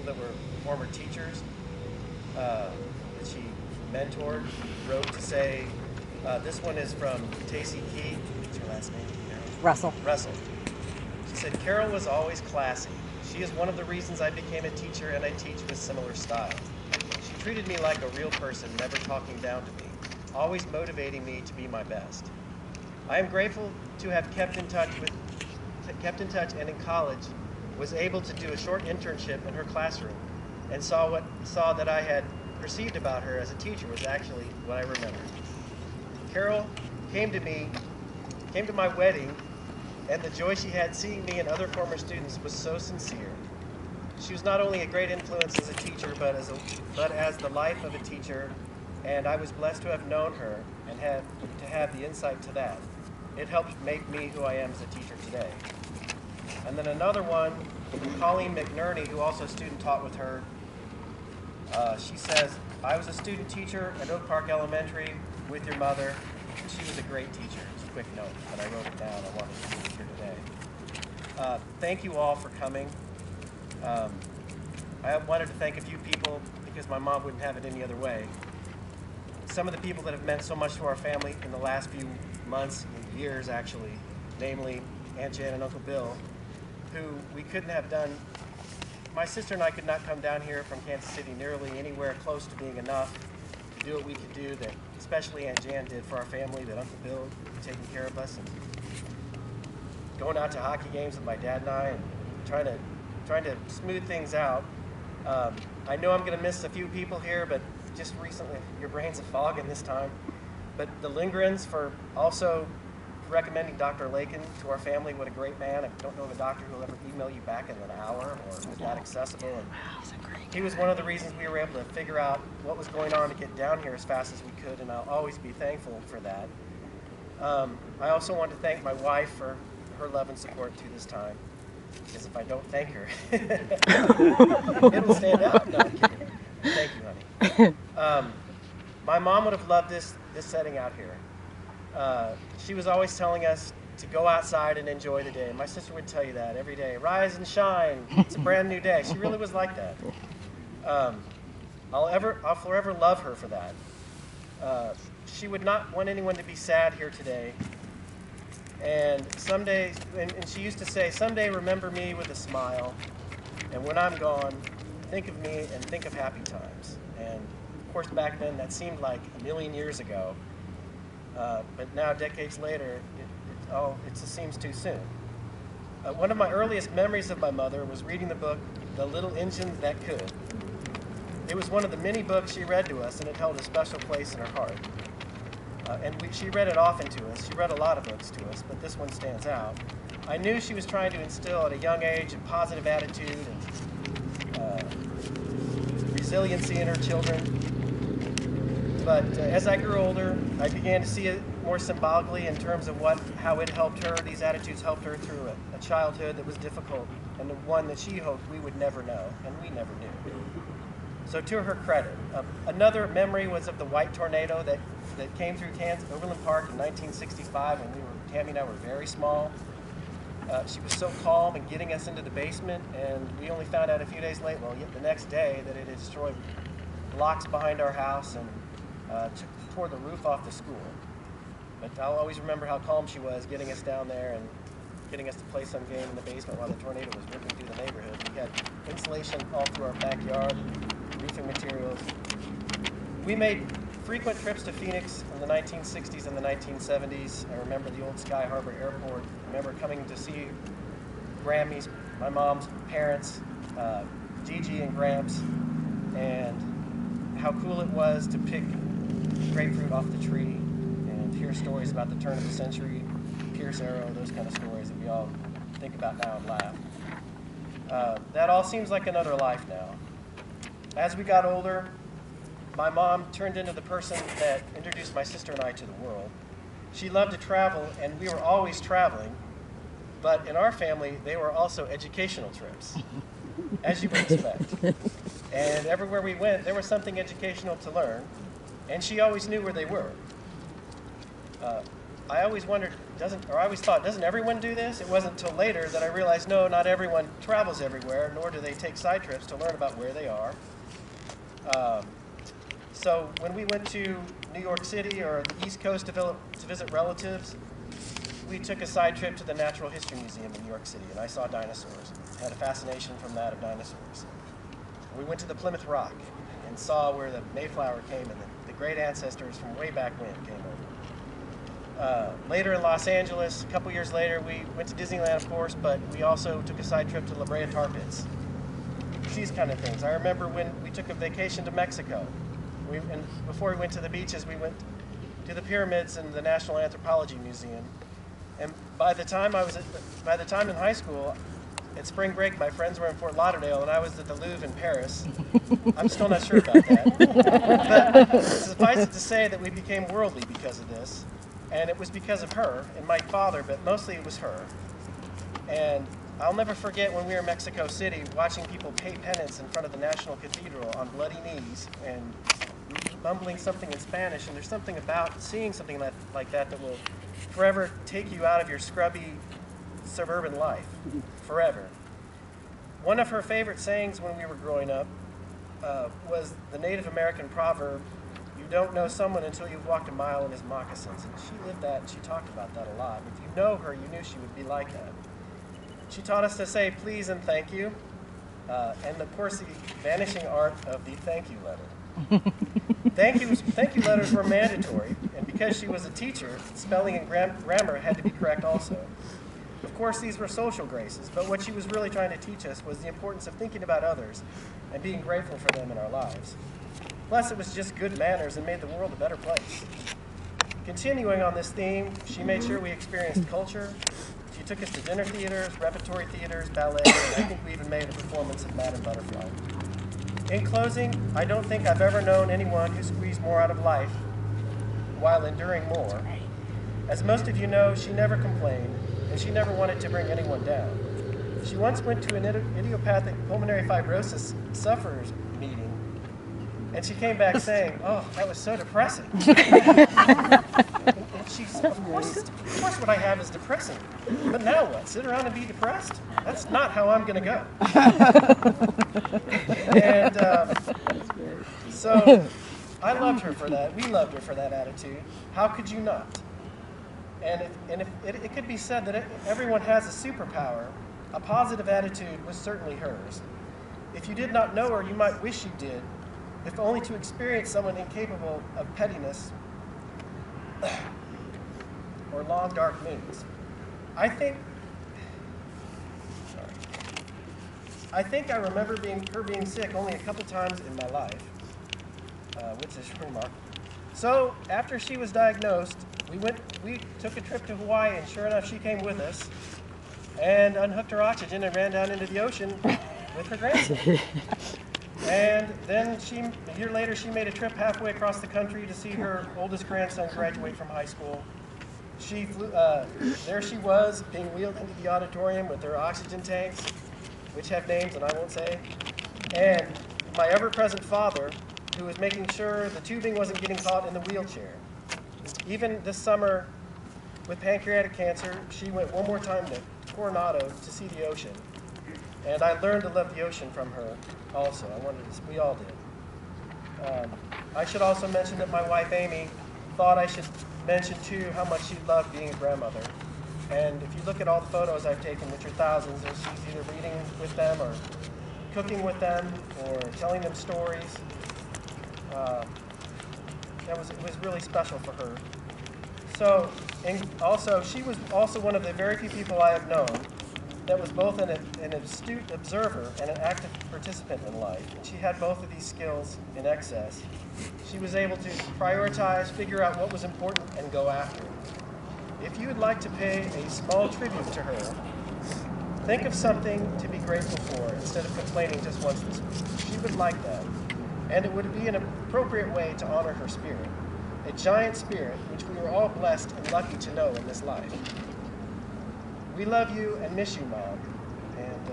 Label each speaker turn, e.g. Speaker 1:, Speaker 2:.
Speaker 1: people that were former teachers that she mentored wrote to say, this one is from Tacey Key. What's her last name?
Speaker 2: Russell.
Speaker 1: Russell. She said, Carole was always classy. She is one of the reasons I became a teacher and I teach with similar style. She treated me like a real person, never talking down to me, always motivating me to be my best. I am grateful to have kept in touch and in college was able to do a short internship in her classroom and saw that I had perceived about her as a teacher was actually what I remembered. Carole came to my wedding, and the joy she had seeing me and other former students was so sincere. She was not only a great influence as a teacher, but as the life of a teacher, and I was blessed to have known her and to have the insight to that. It helped make me who I am as a teacher today. And then another one from Colleen McNerney, who also student taught with her. She says, I was a student teacher at Oak Park Elementary with your mother. She was a great teacher. It's a quick note, but I wrote it down. I wanted to do it here today. Thank you all for coming. I wanted to thank a few people because my mom wouldn't have it any other way. Some of the people that have meant so much to our family in the last few months and years, actually, namely Aunt Jan and Uncle Bill, who we couldn't have done. My sister and I could not come down here from Kansas City nearly anywhere close to being enough to do what we could do that especially Aunt Jan did for our family, that Uncle Bill taking care of us and going out to hockey games with my dad and I and trying to smooth things out. I know I'm going to miss a few people here, but just recently, your brain's a fog in this time. But the Lindgrens for also recommending Dr. Lakin to our family. What a great man. I don't know of a doctor who will ever email you back in an hour or is that accessible. And he was one of the reasons we were able to figure out what was going on to get down here as fast as we could, and I'll always be thankful for that. I also want to thank my wife for her love and support through this time, because if I don't thank her, it'll stand out. No, I'm kidding. Thank you, honey. My mom would have loved this setting out here. She was always telling us to go outside and enjoy the day. My sister would tell you that every day. Rise and shine. It's a brand new day. She really was like that. I'll forever love her for that. She would not want anyone to be sad here today. And someday, and she used to say, someday remember me with a smile. And when I'm gone, think of me and think of happy times. And of course, back then, that seemed like a million years ago. But now, decades later, it just seems too soon. One of my earliest memories of my mother was reading the book, The Little Engine That Could. It was one of the many books she read to us, and it held a special place in her heart. She read it often to us. She read a lot of books to us, but this one stands out. I knew she was trying to instill at a young age a positive attitude and resiliency in her children. But as I grew older, I began to see it more symbolically in terms of how it helped her. These attitudes helped her through a childhood that was difficult and the one that she hoped we would never know, and we never knew. So to her credit. Another memory was of the white tornado that came through Overland Park in 1965 when Tammy and I were very small. She was so calm in getting us into the basement, and we only found out a few days later, the next day, that it had destroyed blocks behind our house and tore the roof off the school. But I'll always remember how calm she was getting us down there and getting us to play some game in the basement while the tornado was ripping through the neighborhood. We had insulation all through our backyard, roofing materials. We made frequent trips to Phoenix in the 1960s and the 1970s. I remember the old Sky Harbor Airport. I remember coming to see Grammy's, my mom's parents, Gigi and Gramps, and how cool it was to pick grapefruit off the tree and hear stories about the turn of the century, Pierce Arrow, those kind of stories that we all think about now and laugh. That all seems like another life now. As we got older, my mom turned into the person that introduced my sister and I to the world. She loved to travel, and we were always traveling, but in our family, they were also educational trips, as you would expect. And everywhere we went, there was something educational to learn, and she always knew where they were. I always wondered, I always thought, doesn't everyone do this? It wasn't until later that I realized, no, not everyone travels everywhere, nor do they take side trips to learn about where they are. So when we went to New York City or the East Coast to visit relatives, we took a side trip to the Natural History Museum in New York City, and I saw dinosaurs. I had a fascination from that of dinosaurs. We went to the Plymouth Rock and saw where the Mayflower came and the great ancestors from way back when came over. Later in Los Angeles, a couple years later, we went to Disneyland, of course, but we also took a side trip to La Brea Tar Pits. These kind of things. I remember when we took a vacation to Mexico. And before we went to the beaches, we went to the pyramids and the National Anthropology Museum. And by the time in high school, at spring break, my friends were in Fort Lauderdale, and I was at the Louvre in Paris. I'm still not sure about that. But suffice it to say that we became worldly because of this. And it was because of her and my father, but mostly it was her. And I'll never forget when we were in Mexico City, watching people pay penance in front of the National Cathedral on bloody knees and mumbling something in Spanish. And there's something about seeing something like that that will forever take you out of your scrubby suburban life, forever. One of her favorite sayings when we were growing up was the Native American proverb, "You don't know someone until you've walked a mile in his moccasins." And she lived that, and she talked about that a lot. If you know her, you knew she would be like that. She taught us to say please and thank you, and of course the vanishing art of the thank you letter. Thank you letters were mandatory, and because she was a teacher, spelling and grammar had to be correct also. Of course, these were social graces, but what she was really trying to teach us was the importance of thinking about others and being grateful for them in our lives. Plus, it was just good manners and made the world a better place. Continuing on this theme, she made sure we experienced culture. She took us to dinner theaters, repertory theaters, ballet, and I think we even made a performance of Madame Butterfly. In closing, I don't think I've ever known anyone who squeezed more out of life while enduring more. As most of you know, she never complained, and she never wanted to bring anyone down. She once went to an idiopathic pulmonary fibrosis sufferers meeting, and she came back saying, "Oh, that was so depressing." And she said, of course what I have is depressing. But now what? Sit around and be depressed? That's not how I'm going to go. And so I loved her for that. We loved her for that attitude. How could you not? And if it could be said that everyone has a superpower, a positive attitude was certainly hers. If you did not know her, you might wish you did, if only to experience someone incapable of pettiness or long, dark moods. I think I remember her being sick only a couple times in my life, which is remarkable. So after she was diagnosed, we took a trip to Hawaii, and sure enough, she came with us and unhooked her oxygen and ran down into the ocean with her grandson. And then a year later, she made a trip halfway across the country to see her oldest grandson graduate from high school. She flew, there she was, being wheeled into the auditorium with her oxygen tanks, which have names and I won't say, and my ever-present father, who was making sure the tubing wasn't getting caught in the wheelchair. Even this summer, with pancreatic cancer, she went one more time to Coronado to see the ocean. And I learned to love the ocean from her also. We all did. I should also mention that my wife, Amy, thought I should mention too how much she loved being a grandmother. And if you look at all the photos I've taken, which are thousands, and she's either reading with them or cooking with them or telling them stories. It was really special for her. So, and also, she was also one of the very few people I have known that was both an astute observer and an active participant in life. And she had both of these skills in excess. She was able to prioritize, figure out what was important, and go after it. If you would like to pay a small tribute to her, think of something to be grateful for instead of complaining just once this week. She would like that. And it would be an appropriate way to honor her spirit, a giant spirit which we are all blessed and lucky to know in this life. We love you and miss you, Mom. And